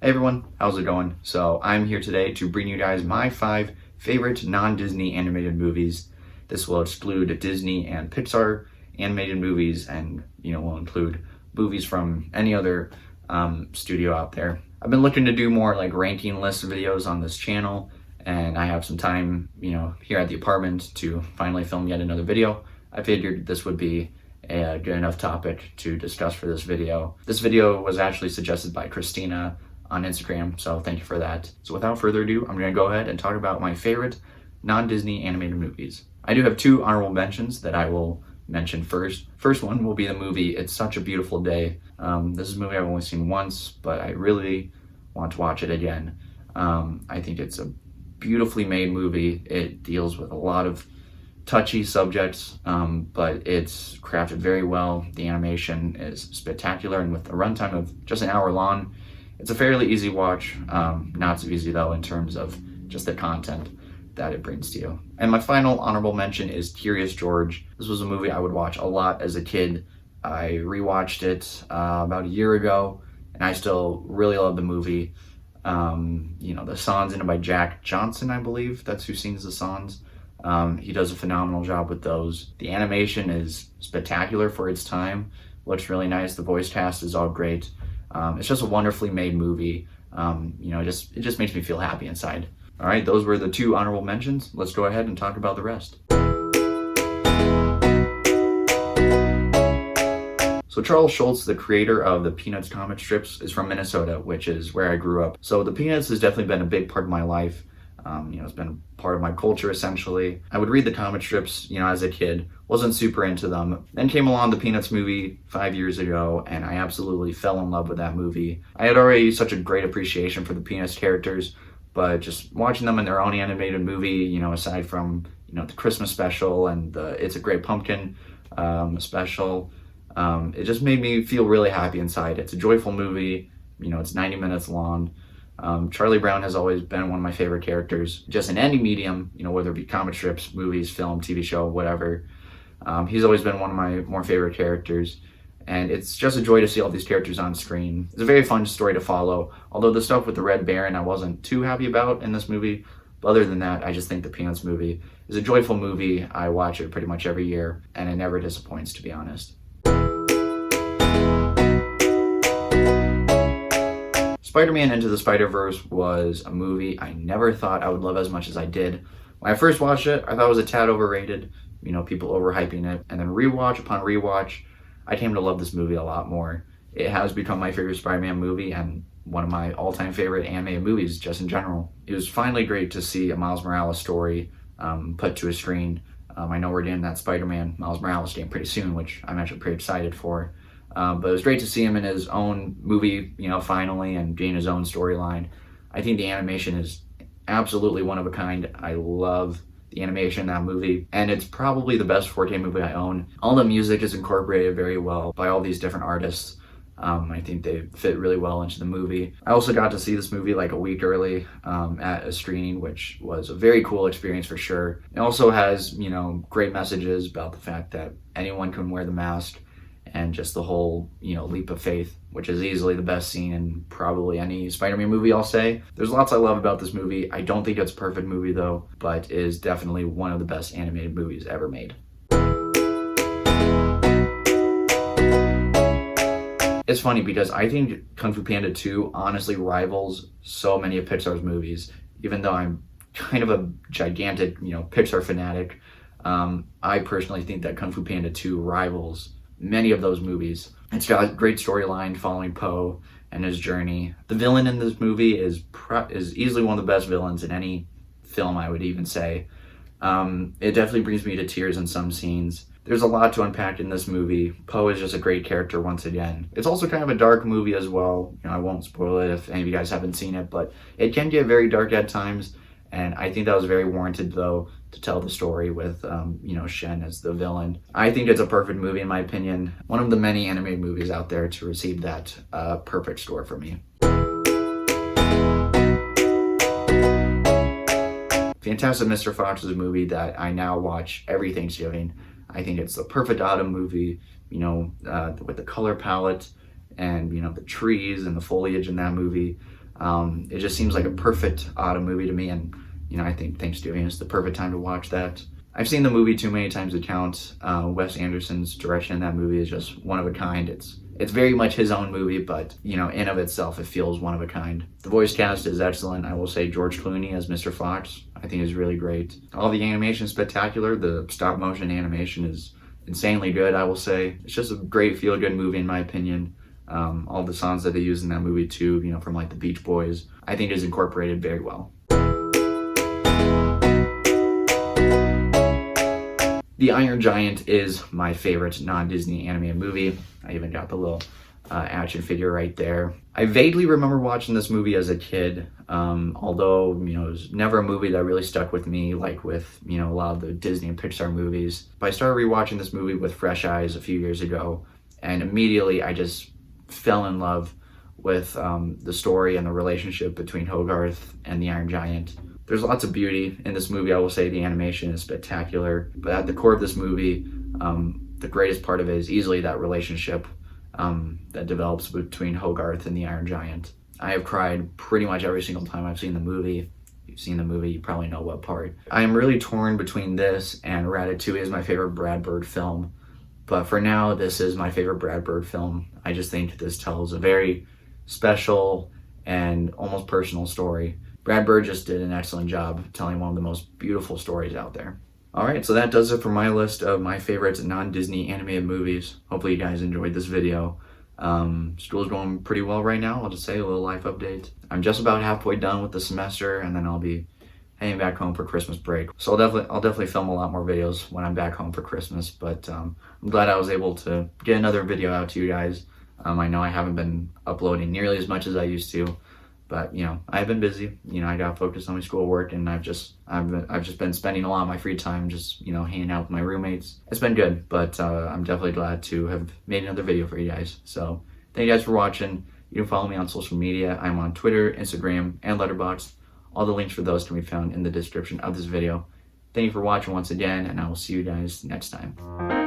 Hey everyone, how's it going? So I'm here today to bring you guys my 5 favorite non-Disney animated movies. This will exclude Disney and Pixar animated movies and, will include movies from any other studio out there. I've been looking to do more like ranking list videos on this channel, and I have some time, here at the apartment to finally film yet another video. I figured this would be a good enough topic to discuss for this video. This video was actually suggested by Christina on Instagram, so thank you for that. So without further ado, I'm going to go ahead and talk about my favorite non-Disney animated movies. I do have 2 honorable mentions that I will mention first. First one will be the movie It's Such a Beautiful Day. This is a movie I've only seen once, but I really want to watch it again. I think it's a beautifully made movie. It deals with a lot of touchy subjects, but it's crafted very well. The animation is spectacular, and with a runtime of just an hour long, it's a fairly easy watch. Not so easy though in terms of just the content that it brings to you. And my final honorable mention is Curious George. This was a movie I would watch a lot as a kid. I rewatched it about a year ago, and I still really love the movie. The songs in it by Jack Johnson, I believe. That's who sings the songs. He does a phenomenal job with those. The animation is spectacular for its time. Looks really nice. The voice cast is all great. It's just a wonderfully made movie. It just makes me feel happy inside. All right, those were the 2 honorable mentions. Let's go ahead and talk about the rest. So Charles Schulz, the creator of the Peanuts comic strips, is from Minnesota, which is where I grew up. So the Peanuts has definitely been a big part of my life. It's been part of my culture, essentially. I would read the comic strips, as a kid. Wasn't super into them. Then came along the Peanuts movie 5 years ago, and I absolutely fell in love with that movie. I had already such a great appreciation for the Peanuts characters, but just watching them in their own animated movie, aside from, the Christmas special and the It's a Great Pumpkin special, it just made me feel really happy inside. It's a joyful movie. It's 90 minutes long. Charlie Brown has always been one of my favorite characters, just in any medium, whether it be comic strips, movies, film, TV show, whatever. He's always been one of my more favorite characters, and it's just a joy to see all these characters on screen. It's a very fun story to follow, although the stuff with the Red Baron I wasn't too happy about in this movie. But other than that, I just think the Peanuts movie is a joyful movie. I watch it pretty much every year, and it never disappoints, to be honest. Spider-Man Into the Spiderverse was a movie I never thought I would love as much as I did. When I first watched it, I thought it was a tad overrated, people overhyping it, and then rewatch upon rewatch, I came to love this movie a lot more. It has become my favorite Spider-Man movie and one of my all-time favorite animated movies just in general. It was finally great to see a Miles Morales story put to a screen. I know we're getting that Spider-Man Miles Morales game pretty soon, which I'm actually pretty excited for. But it was great to see him in his own movie, finally, and getting his own storyline. I think the animation is absolutely one of a kind. I love the animation in that movie, and it's probably the best 4K movie I own. All the music is incorporated very well by all these different artists. I think they fit really well into the movie. I also got to see this movie like a week early at a screening, which was a very cool experience for sure. It also has, great messages about the fact that anyone can wear the mask, and just the whole, leap of faith, which is easily the best scene in probably any Spider-Man movie, I'll say. There's lots I love about this movie. I don't think it's a perfect movie though, but is definitely one of the best animated movies ever made. It's funny because I think Kung Fu Panda 2 honestly rivals so many of Pixar's movies. Even though I'm kind of a gigantic, Pixar fanatic, I personally think that Kung Fu Panda 2 rivals many of those movies. It's got a great storyline following Po and his journey. The villain in this movie is easily one of the best villains in any film, I would even say. It definitely brings me to tears in some scenes. There's a lot to unpack in this movie. Po is just a great character once again. It's also kind of a dark movie as well. I won't spoil it if any of you guys haven't seen it, but it can get very dark at times. And I think that was very warranted, though, to tell the story with, Shen as the villain. I think it's a perfect movie, in my opinion. One of the many animated movies out there to receive that perfect score for me. Fantastic Mr. Fox is a movie that I now watch every Thanksgiving. I think it's the perfect autumn movie, with the color palette and, the trees and the foliage in that movie. It just seems like a perfect autumn movie to me, and I think Thanksgiving is the perfect time to watch that. I've seen the movie too many times to count. Wes Anderson's direction in that movie is just one of a kind. It's very much his own movie, but in of itself, it feels one of a kind. The voice cast is excellent. I will say George Clooney as Mr. Fox, I think is really great. All the animation is spectacular. The stop motion animation is insanely good, I will say. It's just a great feel-good movie in my opinion. All the songs that they use in that movie too, from like the Beach Boys, I think is incorporated very well. The Iron Giant is my favorite non-Disney animated movie. I even got the little action figure right there. I vaguely remember watching this movie as a kid, although, it was never a movie that really stuck with me like with, a lot of the Disney and Pixar movies. But I started rewatching this movie with fresh eyes a few years ago, and immediately I just fell in love with the story and the relationship between Hogarth and the Iron Giant. There's lots of beauty in this movie. I will say the animation is spectacular, but at the core of this movie, the greatest part of it is easily that relationship that develops between Hogarth and the Iron Giant. I have cried pretty much every single time I've seen the movie. If you've seen the movie, you probably know what part. I am really torn between this and Ratatouille as my favorite Brad Bird film, but for now, this is my favorite Brad Bird film. I just think this tells a very special and almost personal story. Brad Bird just did an excellent job telling one of the most beautiful stories out there. Alright, so that does it for my list of my favorite non-Disney animated movies. Hopefully you guys enjoyed this video. School's going pretty well right now. I'll just say a little life update. I'm just about halfway done with the semester, and then I'll be heading back home for Christmas break. So I'll definitely film a lot more videos when I'm back home for Christmas, but I'm glad I was able to get another video out to you guys. I know I haven't been uploading nearly as much as I used to, but I've been busy. I got focused on my schoolwork, and I've just been spending a lot of my free time just hanging out with my roommates. It's been good, but I'm definitely glad to have made another video for you guys. So thank you guys for watching. You can follow me on social media. I'm on Twitter, Instagram, and Letterboxd. All the links for those can be found in the description of this video. Thank you for watching once again, and I will see you guys next time.